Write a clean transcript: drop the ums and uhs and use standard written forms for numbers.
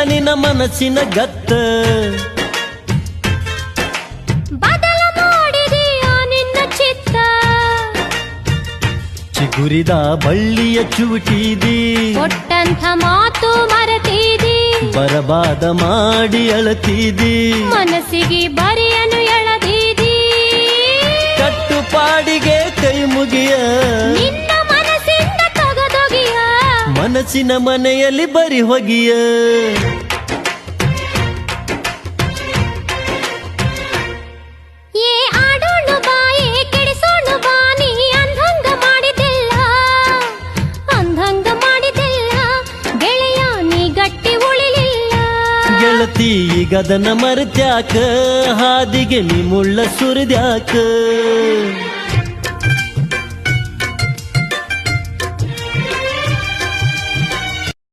ನಿನ್ನ ಮನಸ್ಸಿನ ಗತ್ತ ಬದಲ ಮಾಡಿದೀಯ ನಿನ್ನ ಚಿತ್ತ ಚಿಗುರಿದ ಬಳ್ಳಿಯ ಚೂಟಿದಿ ಕೊಟ್ಟಂಥ ಮಾತು ಮರೆತಿದಿ ಬರಬಾದ ಮಾಡಿ ಅಳತಿದಿ ಮನಸ್ಸಿಗೆ ಬರಿಯನು ಎಳದಿದಿ ಕಟ್ಟುಪಾಡಿಗೆ ಕೈ ಮುಗಿಯ ನಿನ್ನ ಮನಸ್ಸಿಂದ ತೊಗದೊಗಿಯ ಮನಸ್ಸಿನ ಮನೆಯಲ್ಲಿ ಬರಿ ಹೊಗಿಯ ಏ ಆಡೋಣ ಬಾಯೇ ಕೆಡಿಸೋಣ ಬಾನಿ ಅಂದಂಗ ಮಾಡಿದೆಲ್ಲ ಅಂದಂಗ ಮಾಡಿದೆಲ್ಲ ಗೆಳೆಯ ನೀ ಗಟ್ಟಿ ಉಳಿಲಿಲ್ಲ ಗೆಳತಿ ಈಗದನ ಮರೆತ್ಯಾಕ ಹಾದಿಗೆ ನೀ ಮುಳ್ಳ ಸುರಿದ್ಯಾಕ